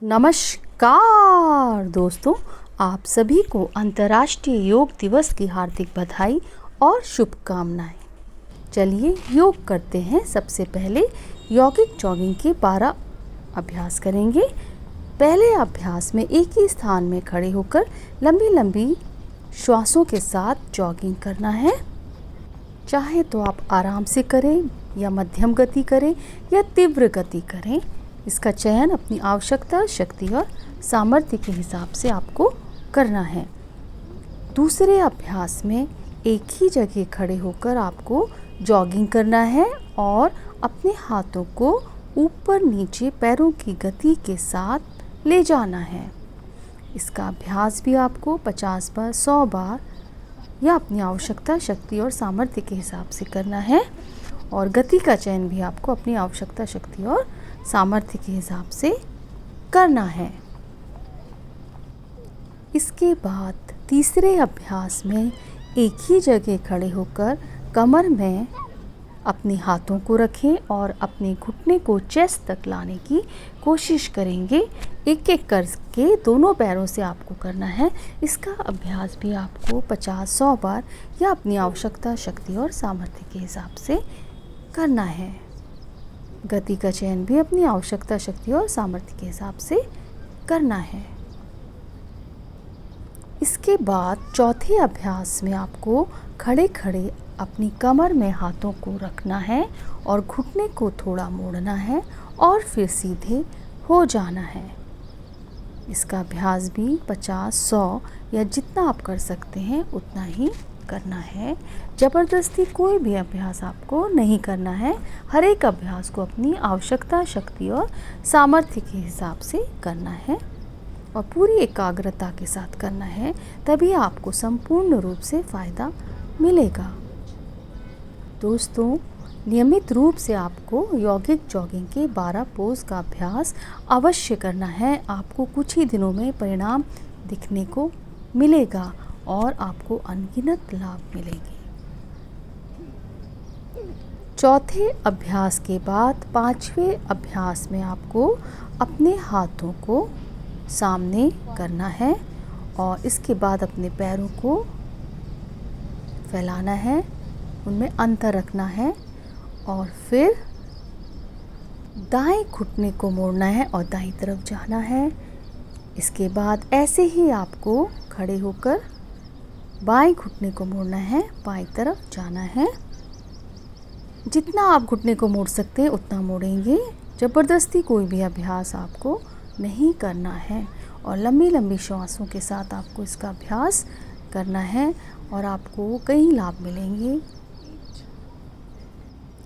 नमस्कार दोस्तों, आप सभी को अंतर्राष्ट्रीय योग दिवस की हार्दिक बधाई और शुभकामनाएं। चलिए योग करते हैं। सबसे पहले यौगिक जॉगिंग के 12 अभ्यास करेंगे। पहले अभ्यास में एक ही स्थान में खड़े होकर लंबी लंबी श्वासों के साथ जॉगिंग करना है। चाहे तो आप आराम से करें या मध्यम गति करें या तीव्र गति करें। इसका चयन अपनी आवश्यकता, शक्ति और सामर्थ्य के हिसाब से आपको करना है। दूसरे अभ्यास में एक ही जगह खड़े होकर आपको जॉगिंग करना है और अपने हाथों को ऊपर नीचे पैरों की गति के साथ ले जाना है। इसका अभ्यास भी आपको 50 बार, 100 बार या अपनी आवश्यकता, शक्ति और सामर्थ्य के हिसाब से करना है। और गति का चयन भी आपको अपनी आवश्यकता, शक्ति और सामर्थ्य के हिसाब से करना है। इसके बाद तीसरे अभ्यास में एक ही जगह खड़े होकर कमर में अपने हाथों को रखें और अपने घुटने को चेस्ट तक लाने की कोशिश करेंगे। एक एक करके दोनों पैरों से आपको करना है। इसका अभ्यास भी आपको 50-100 बार या अपनी आवश्यकता, शक्ति और सामर्थ्य के हिसाब से करना है। गति का चयन भी अपनी आवश्यकता, शक्ति और सामर्थ्य के हिसाब से करना है। इसके बाद चौथे अभ्यास में आपको खड़े खड़े अपनी कमर में हाथों को रखना है और घुटने को थोड़ा मोड़ना है और फिर सीधे हो जाना है। इसका अभ्यास भी 50-100 या जितना आप कर सकते हैं उतना ही करना है। ज़बरदस्ती कोई भी अभ्यास आपको नहीं करना है। हर एक अभ्यास को अपनी आवश्यकता, शक्ति और सामर्थ्य के हिसाब से करना है और पूरी एकाग्रता के साथ करना है। तभी आपको संपूर्ण रूप से फ़ायदा मिलेगा। दोस्तों, नियमित रूप से आपको यौगिक जॉगिंग के 12 पोज का अभ्यास अवश्य करना है। आपको कुछ ही दिनों में परिणाम दिखने को मिलेगा और आपको अनगिनत लाभ मिलेंगे। चौथे अभ्यास के बाद 5वें अभ्यास में आपको अपने हाथों को सामने करना है और इसके बाद अपने पैरों को फैलाना है, उनमें अंतर रखना है और फिर दाएं घुटने को मोड़ना है और दाईं तरफ जाना है। इसके बाद ऐसे ही आपको खड़े होकर बाएं घुटने को मोड़ना है, बाईं तरफ जाना है। जितना आप घुटने को मोड़ सकते हैं उतना मोड़ेंगे। ज़बरदस्ती कोई भी अभ्यास आपको नहीं करना है और लंबी लंबी श्वासों के साथ आपको इसका अभ्यास करना है और आपको कई लाभ मिलेंगे।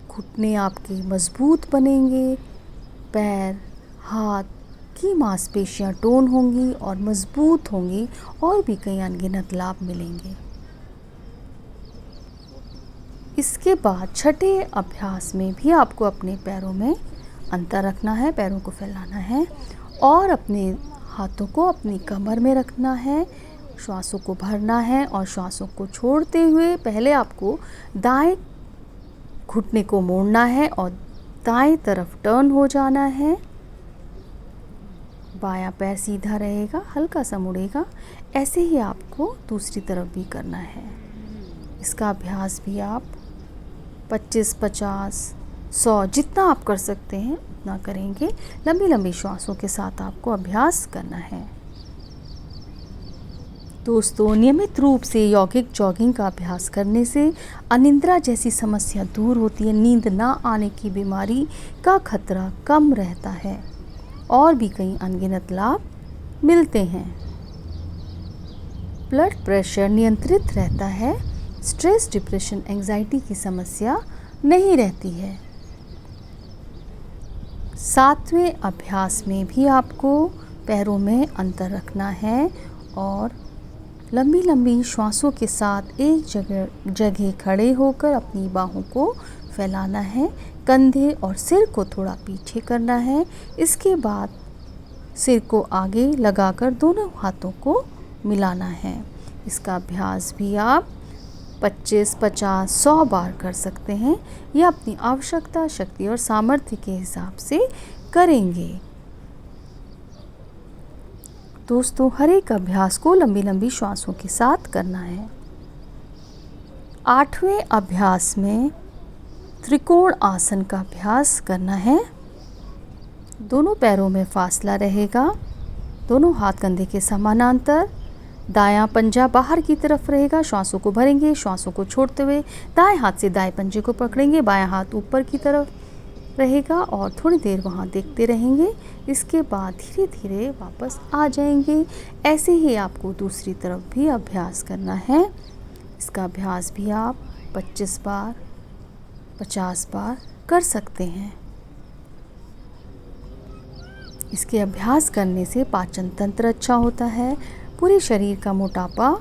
घुटने आपके मजबूत बनेंगे, पैर, हाथ की मांसपेशियां टोन होंगी और मजबूत होंगी और भी कई अनगिनत लाभ मिलेंगे। इसके बाद छठे अभ्यास में भी आपको अपने पैरों में अंतर रखना है, पैरों को फैलाना है और अपने हाथों को अपनी कमर में रखना है। श्वासों को भरना है और श्वासों को छोड़ते हुए पहले आपको दाएं घुटने को मोड़ना है और दाएं तरफ टर्न हो जाना है। बायां पैर सीधा रहेगा, हल्का सा मुड़ेगा। ऐसे ही आपको दूसरी तरफ भी करना है। इसका अभ्यास भी आप 25, 50, 100 जितना आप कर सकते हैं उतना करेंगे। लंबी लंबी श्वासों के साथ आपको अभ्यास करना है। दोस्तों, नियमित रूप से यौगिक जॉगिंग का अभ्यास करने से अनिद्रा जैसी समस्या दूर होती है। नींद ना आने की बीमारी का खतरा कम रहता है और भी कई अनगिनत लाभ मिलते हैं। ब्लड प्रेशर नियंत्रित रहता है। स्ट्रेस, डिप्रेशन, एंजाइटी की समस्या नहीं रहती है। 7वें अभ्यास में भी आपको पैरों में अंतर रखना है और लंबी लंबी श्वासों के साथ एक जगह खड़े होकर अपनी बाहों को फैलाना है। कंधे और सिर को थोड़ा पीछे करना है। इसके बाद सिर को आगे लगाकर दोनों हाथों को मिलाना है। इसका अभ्यास भी आप 25, 50, 100 बार कर सकते हैं। यह अपनी आवश्यकता, शक्ति और सामर्थ्य के हिसाब से करेंगे। दोस्तों हर एक अभ्यास को लंबी लंबी श्वासों के साथ करना है। 8वें अभ्यास में त्रिकोण आसन का अभ्यास करना है। दोनों पैरों में फासला रहेगा, दोनों हाथ कंधे के समानांतर, दायां पंजा बाहर की तरफ रहेगा। श्वासों को भरेंगे, श्वासों को छोड़ते हुए दाएं हाथ से दाएं पंजे को पकड़ेंगे, बायां हाथ ऊपर की तरफ रहेगा और थोड़ी देर वहाँ देखते रहेंगे। इसके बाद धीरे धीरे वापस आ जाएंगे। ऐसे ही आपको दूसरी तरफ भी अभ्यास करना है। इसका अभ्यास भी आप 25 बार 50 बार कर सकते हैं। इसके अभ्यास करने से पाचन तंत्र अच्छा होता है, पूरे शरीर का मोटापा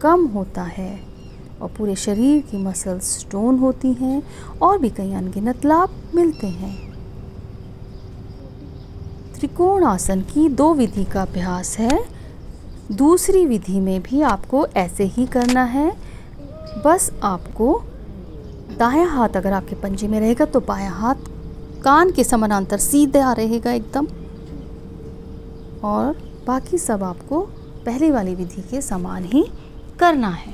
कम होता है और पूरे शरीर की मसल्स स्ट्रोंग होती हैं और भी कई अनगिनत लाभ मिलते हैं। त्रिकोण आसन की 2 विधि का अभ्यास है। दूसरी विधि में भी आपको ऐसे ही करना है। बस आपको दायां हाथ अगर आपके पंजे में रहेगा तो बायां हाथ कान के समानांतर सीधा रहेगा एकदम, और बाकी सब आपको पहले वाली विधि के समान ही करना है।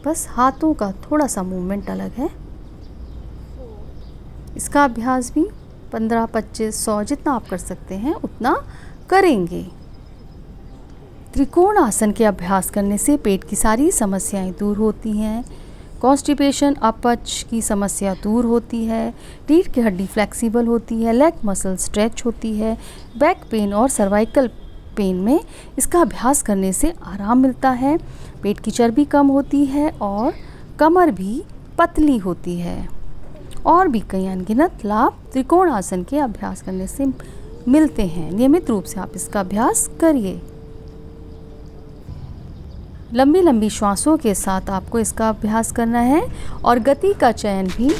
बस हाथों का थोड़ा सा मूवमेंट अलग है। इसका अभ्यास भी 15, 25, 100 जितना आप कर सकते हैं उतना करेंगे। त्रिकोण आसन के अभ्यास करने से पेट की सारी समस्याएं दूर होती हैं। कॉन्स्टिपेशन, अपच की समस्या दूर होती है। रीढ़ की हड्डी फ्लेक्सिबल होती है, लेग मसल स्ट्रेच होती है। बैक पेन और सर्वाइकल पेन में इसका अभ्यास करने से आराम मिलता है। पेट की चर्बी कम होती है और कमर भी पतली होती है। और भी कई अनगिनत लाभ त्रिकोण आसन के अभ्यास करने से मिलते हैं। नियमित रूप से आप इसका अभ्यास करिए। लंबी लंबी श्वासों के साथ आपको इसका अभ्यास करना है और गति का चयन भी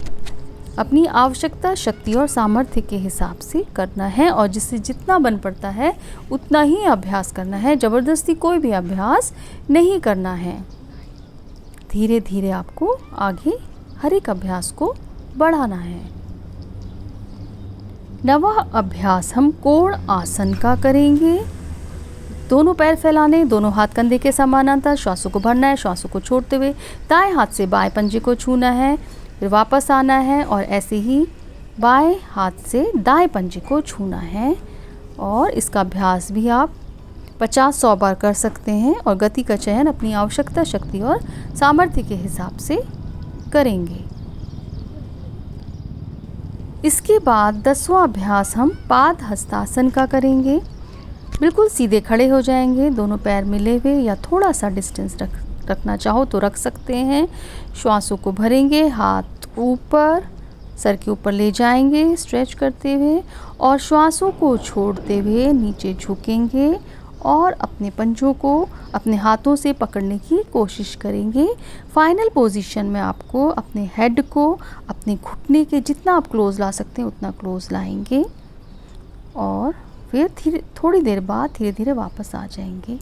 अपनी आवश्यकता, शक्ति और सामर्थ्य के हिसाब से करना है और जिससे जितना बन पड़ता है उतना ही अभ्यास करना है। ज़बरदस्ती कोई भी अभ्यास नहीं करना है। धीरे धीरे आपको आगे हर एक अभ्यास को बढ़ाना है। 9वां अभ्यास हम कोण आसन का करेंगे। दोनों पैर फैलाने, दोनों हाथ कंधे के समानांतर, श्वासों को भरना है, श्वासों को छोड़ते हुए दाएं हाथ से बाएं पंजे को छूना है, फिर वापस आना है और ऐसे ही बाएं हाथ से दाएं पंजे को छूना है। और इसका अभ्यास भी आप 50-100 बार कर सकते हैं और गति का चयन अपनी आवश्यकता, शक्ति और सामर्थ्य के हिसाब से करेंगे। इसके बाद 10वां अभ्यास हम पाद हस्तासन का करेंगे। बिल्कुल सीधे खड़े हो जाएंगे, दोनों पैर मिले हुए या थोड़ा सा डिस्टेंस रखना चाहो तो रख सकते हैं। श्वासों को भरेंगे, हाथ ऊपर सर के ऊपर ले जाएंगे स्ट्रेच करते हुए और श्वासों को छोड़ते हुए नीचे झुकेंगे और अपने पंजों को अपने हाथों से पकड़ने की कोशिश करेंगे। फाइनल पोजीशन में आपको अपने हेड को अपने घुटने के जितना आप क्लोज ला सकते हैं उतना क्लोज लाएंगे और फिर थोड़ी देर बाद धीरे धीरे वापस आ जाएंगे।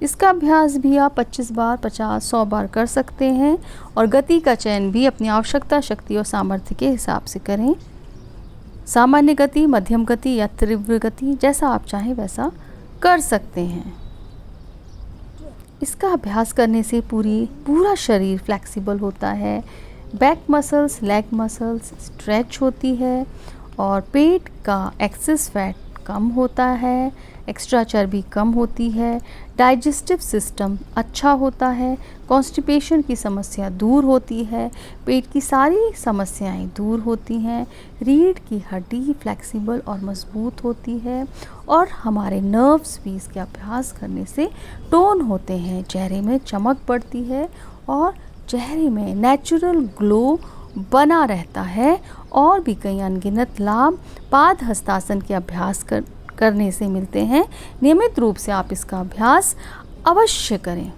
इसका अभ्यास भी आप 25 बार 50-100 बार कर सकते हैं और गति का चयन भी अपनी आवश्यकता, शक्ति और सामर्थ्य के हिसाब से करें। सामान्य गति, मध्यम गति या तीव्र गति, जैसा आप चाहें वैसा कर सकते हैं। इसका अभ्यास करने से पूरा शरीर फ्लेक्सिबल होता है। Back muscles, leg muscles stretch होती है और पेट का एक्सेस फैट कम होता है, एक्स्ट्रा चर्बी कम होती है, डाइजेस्टिव सिस्टम अच्छा होता है, कॉन्स्टिपेशन की समस्या दूर होती है, पेट की सारी समस्याएं दूर होती हैं, रीढ़ की हड्डी फ्लेक्सिबल और मजबूत होती है और हमारे नर्व्स भी इसके अभ्यास करने से टोन होते हैं, चेहरे में चमक बढ़ती है और चेहरे में नेचुरल ग्लो बना रहता है। और भी कई अनगिनत लाभ पाद हस्तासन के अभ्यास करने से मिलते हैं। नियमित रूप से आप इसका अभ्यास अवश्य करें।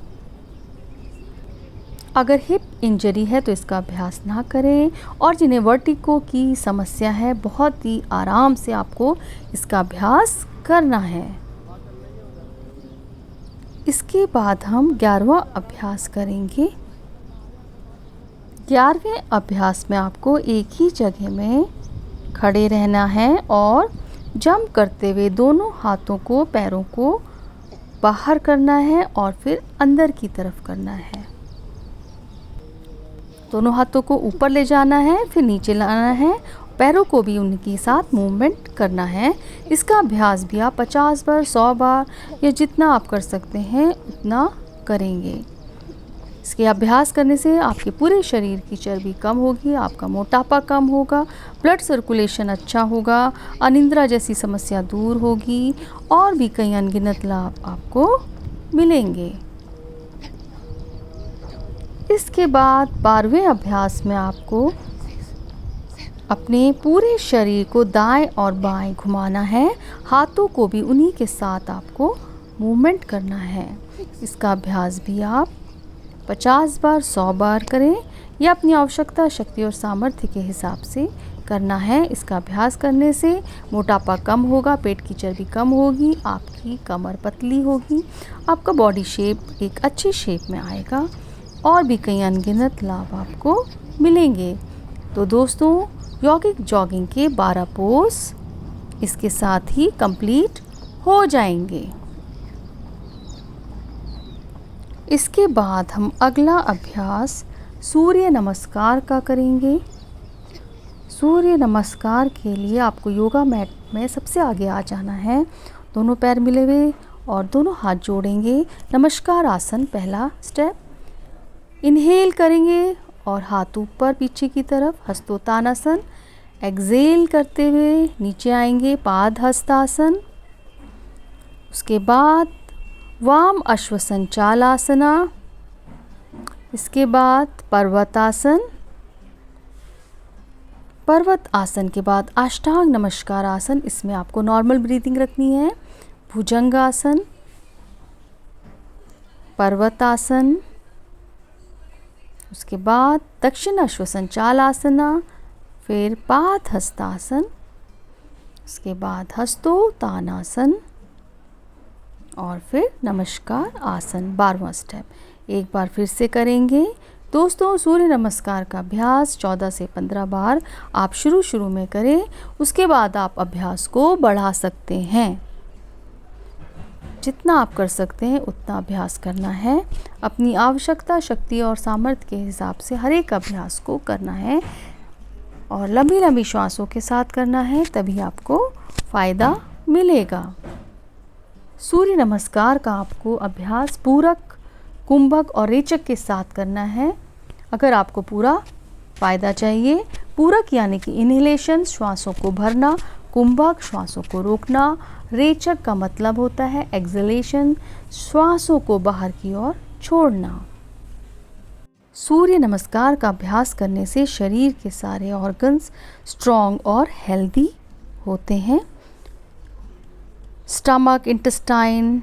अगर हिप इंजरी है तो इसका अभ्यास ना करें और जिन्हें वर्टिगो की समस्या है बहुत ही आराम से आपको इसका अभ्यास करना है। इसके बाद हम 11वां अभ्यास करेंगे। 11वें अभ्यास में आपको एक ही जगह में खड़े रहना है और जंप करते हुए दोनों हाथों को, पैरों को बाहर करना है और फिर अंदर की तरफ करना है। दोनों हाथों को ऊपर ले जाना है, फिर नीचे लाना है, पैरों को भी उनके साथ मूवमेंट करना है। इसका अभ्यास भी आप 50 बार, 100 बार या जितना आप कर सकते हैं उतना करेंगे। इसके अभ्यास करने से आपके पूरे शरीर की चर्बी कम होगी, आपका मोटापा कम होगा, ब्लड सर्कुलेशन अच्छा होगा, अनिद्रा जैसी समस्या दूर होगी और भी कई अनगिनत लाभ आपको मिलेंगे। इसके बाद 12वें अभ्यास में आपको अपने पूरे शरीर को दाएं और बाएं घुमाना है। हाथों को भी उन्हीं के साथ आपको मूवमेंट करना है। इसका अभ्यास भी आप 50 बार, 100 बार करें या अपनी आवश्यकता, शक्ति और सामर्थ्य के हिसाब से करना है। इसका अभ्यास करने से मोटापा कम होगा, पेट की चर्बी कम होगी, आपकी कमर पतली होगी, आपका बॉडी शेप एक अच्छी शेप में आएगा और भी कई अनगिनत लाभ आपको मिलेंगे। तो दोस्तों, यौगिक जॉगिंग के 12 पोज इसके साथ ही कंप्लीट हो जाएंगे। इसके बाद हम अगला अभ्यास सूर्य नमस्कार का करेंगे। सूर्य नमस्कार के लिए आपको योगा मैट में सबसे आगे आ जाना है। दोनों पैर मिले हुए और दोनों हाथ जोड़ेंगे। नमस्कार आसन पहला स्टेप। इनहेल करेंगे और हाथ ऊपर पीछे की तरफ, हस्तोत्तानासन। एक्सेल करते हुए नीचे आएंगे, पाद हस्तासन। उसके बाद वाम अश्वसंचालासना। इसके बाद पर्वतासन। पर्वत आसन के बाद अष्टांग नमस्कार आसन। इसमें आपको नॉर्मल ब्रीदिंग रखनी है। भुजंगासन, पर्वतासन, उसके बाद दक्षिण अश्वसंचालासना, फिर पाद हस्तासन, उसके बाद हस्तोत्तानासन और फिर नमस्कार आसन 12वां स्टेप। एक बार फिर से करेंगे। दोस्तों, सूर्य नमस्कार का अभ्यास 14 से 15 बार आप शुरू में करें। उसके बाद आप अभ्यास को बढ़ा सकते हैं। जितना आप कर सकते हैं उतना अभ्यास करना है। अपनी आवश्यकता, शक्ति और सामर्थ्य के हिसाब से हर एक अभ्यास को करना है और लंबी लंबी श्वासों के साथ करना है, तभी आपको फ़ायदा मिलेगा। सूर्य नमस्कार का आपको अभ्यास पूरक, कुंभक और रेचक के साथ करना है। अगर आपको पूरा फ़ायदा चाहिए, पूरक यानी कि इनहेलेशन, श्वासों को भरना, कुंभक श्वासों को रोकना, रेचक का मतलब होता है एक्सहेलेशन, श्वासों को बाहर की ओर छोड़ना। सूर्य नमस्कार का अभ्यास करने से शरीर के सारे ऑर्गन्स स्ट्रॉन्ग और हेल्दी होते हैं। Stomach, intestine,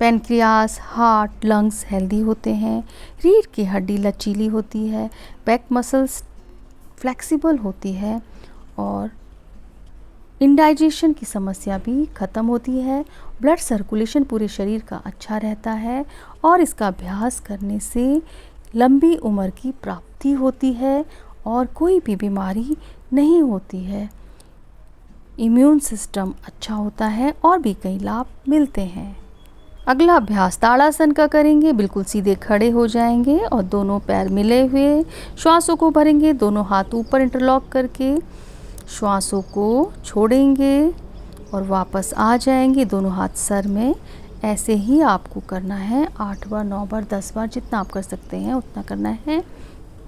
pancreas, heart, lungs healthy होते हैं। रीढ़ की हड्डी लचीली होती है, बैक मसल्स फ्लेक्सिबल होती है और इंडाइजेशन की समस्या भी ख़त्म होती है। ब्लड सर्कुलेशन पूरे शरीर का अच्छा रहता है और इसका अभ्यास करने से लंबी उम्र की प्राप्ति होती है और कोई भी बीमारी नहीं होती है। इम्यून सिस्टम अच्छा होता है और भी कई लाभ मिलते हैं। अगला अभ्यास ताड़ासन का करेंगे। बिल्कुल सीधे खड़े हो जाएंगे और दोनों पैर मिले हुए श्वासों को भरेंगे। दोनों हाथ ऊपर इंटरलॉक करके श्वासों को छोड़ेंगे और वापस आ जाएंगे दोनों हाथ सर में। ऐसे ही आपको करना है 8 बार, 9 बार, 10 बार, जितना आप कर सकते हैं उतना करना है।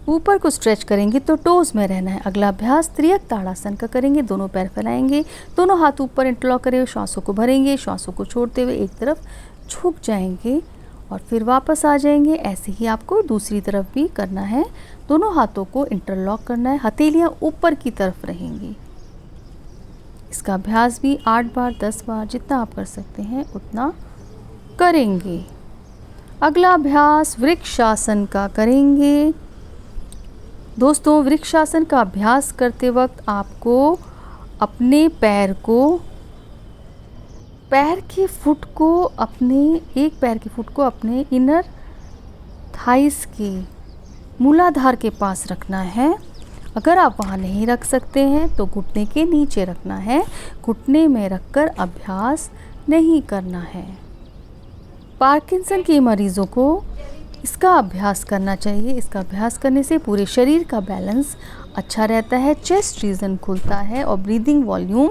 ऊपर को स्ट्रेच करेंगे तो टोज में रहना है। अगला अभ्यास त्रियक ताड़ासन का करेंगे। दोनों पैर फैलाएंगे, दोनों हाथ ऊपर इंटरलॉक करे हुए श्वासों को भरेंगे, श्वासों को छोड़ते हुए एक तरफ झुक जाएंगे और फिर वापस आ जाएंगे। ऐसे ही आपको दूसरी तरफ भी करना है। दोनों हाथों को इंटरलॉक करना है, हथेलियां ऊपर की तरफ रहेंगी। इसका अभ्यास भी 8 बार, 10 बार, जितना आप कर सकते हैं उतना करेंगे। अगला अभ्यास वृक्षासन का करेंगे। दोस्तों, वृक्षासन का अभ्यास करते वक्त आपको अपने पैर के फुट को एक पैर के फुट को अपने इनर थाइस के मूलाधार के पास रखना है। अगर आप वहाँ नहीं रख सकते हैं तो घुटने के नीचे रखना है, घुटने में रखकर अभ्यास नहीं करना है। पार्किंसन के मरीज़ों को इसका अभ्यास करना चाहिए। इसका अभ्यास करने से पूरे शरीर का बैलेंस अच्छा रहता है, चेस्ट रीजन खुलता है और ब्रीदिंग वॉल्यूम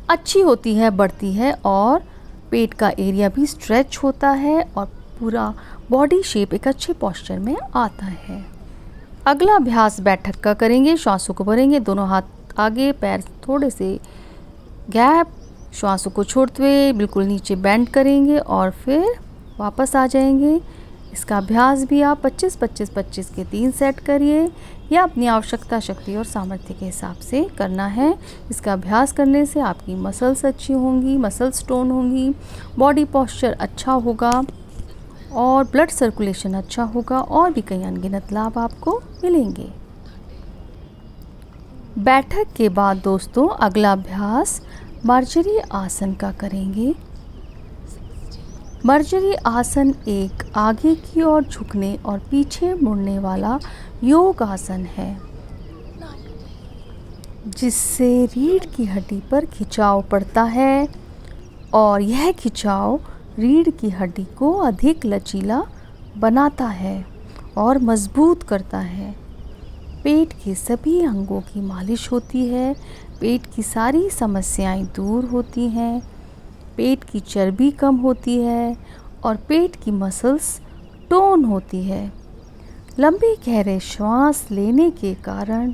अच्छी होती है, बढ़ती है और पेट का एरिया भी स्ट्रेच होता है और पूरा बॉडी शेप एक अच्छे पोस्चर में आता है। अगला अभ्यास बैठक का करेंगे। श्वासों को भरेंगे, दोनों हाथ आगे, पैर थोड़े से गैप, श्वासों को छोड़ते हुए बिल्कुल नीचे बेंड करेंगे और फिर वापस आ जाएंगे। इसका अभ्यास भी आप 25-25-25 के 3 सेट करिए या अपनी आवश्यकता, शक्ति और सामर्थ्य के हिसाब से करना है। इसका अभ्यास करने से आपकी मसल्स अच्छी होंगी, मसल्स टोन होंगी, बॉडी पोस्चर अच्छा होगा और ब्लड सर्कुलेशन अच्छा होगा और भी कई अनगिनत लाभ आपको मिलेंगे। बैठक के बाद दोस्तों अगला अभ्यास मर्जरी आसन का करेंगे। मर्जरी आसन एक आगे की ओर झुकने और पीछे मुड़ने वाला योग आसन है, जिससे रीढ़ की हड्डी पर खिंचाव पड़ता है और यह खिंचाव रीढ़ की हड्डी को अधिक लचीला बनाता है और मजबूत करता है। पेट के सभी अंगों की मालिश होती है, पेट की सारी समस्याएं दूर होती हैं, पेट की चर्बी कम होती है और पेट की मसल्स टोन होती है। लंबे गहरे श्वास लेने के कारण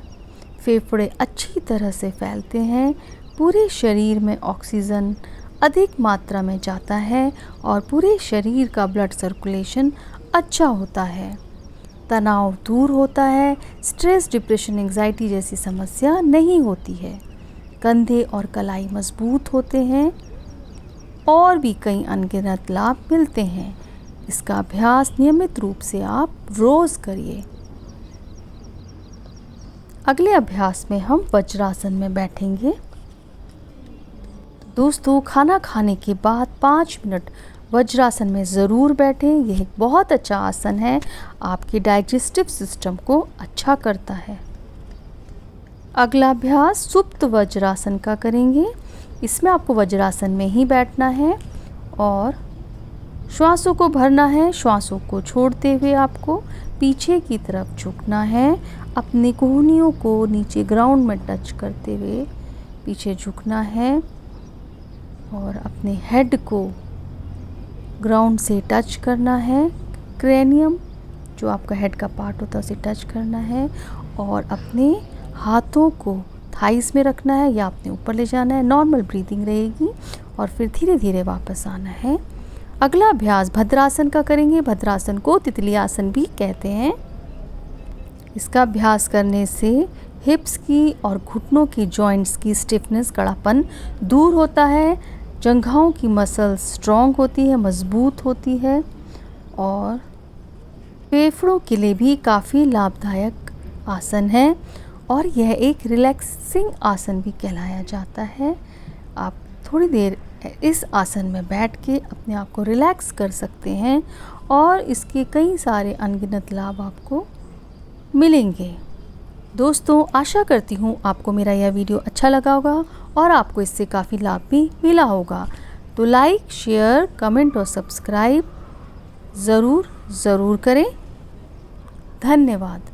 फेफड़े अच्छी तरह से फैलते हैं, पूरे शरीर में ऑक्सीजन अधिक मात्रा में जाता है और पूरे शरीर का ब्लड सर्कुलेशन अच्छा होता है। तनाव दूर होता है, स्ट्रेस, डिप्रेशन, एंजाइटी जैसी समस्या नहीं होती है। कंधे और कलाई मजबूत होते हैं और भी कई अनगिनत लाभ मिलते हैं। इसका अभ्यास नियमित रूप से आप रोज़ करिए। अगले अभ्यास में हम वज्रासन में बैठेंगे। दोस्तों खाना खाने के बाद 5 मिनट वज्रासन में ज़रूर बैठें। यह एक बहुत अच्छा आसन है, आपके डाइजेस्टिव सिस्टम को अच्छा करता है। अगला अभ्यास सुप्त वज्रासन का करेंगे। इसमें आपको वज्रासन में ही बैठना है और श्वासों को भरना है, श्वासों को छोड़ते हुए आपको पीछे की तरफ झुकना है, अपनी कोहनियों को नीचे ग्राउंड में टच करते हुए पीछे झुकना है और अपने हेड को ग्राउंड से टच करना है, क्रेनियम जो आपका हेड का पार्ट होता है उसे टच करना है और अपने हाथों को थाइस में रखना है या अपने ऊपर ले जाना है। नॉर्मल ब्रीदिंग रहेगी और फिर धीरे धीरे वापस आना है। अगला अभ्यास भद्रासन का करेंगे। भद्रासन को तितली आसन भी कहते हैं। इसका अभ्यास करने से हिप्स की और घुटनों की जॉइंट्स की स्टिफनेस, कड़ापन दूर होता है, जंघाओं की मसल स्ट्रॉन्ग होती है, मजबूत होती है और फेफड़ों के लिए भी काफ़ी लाभदायक आसन है और यह एक रिलैक्सिंग आसन भी कहलाया जाता है। आप थोड़ी देर इस आसन में बैठ के अपने आप को रिलैक्स कर सकते हैं और इसके कई सारे अनगिनत लाभ आपको मिलेंगे। दोस्तों आशा करती हूँ आपको मेरा यह वीडियो अच्छा लगा होगा और आपको इससे काफ़ी लाभ भी मिला होगा। तो लाइक, शेयर, कमेंट और सब्सक्राइब ज़रूर करें। धन्यवाद।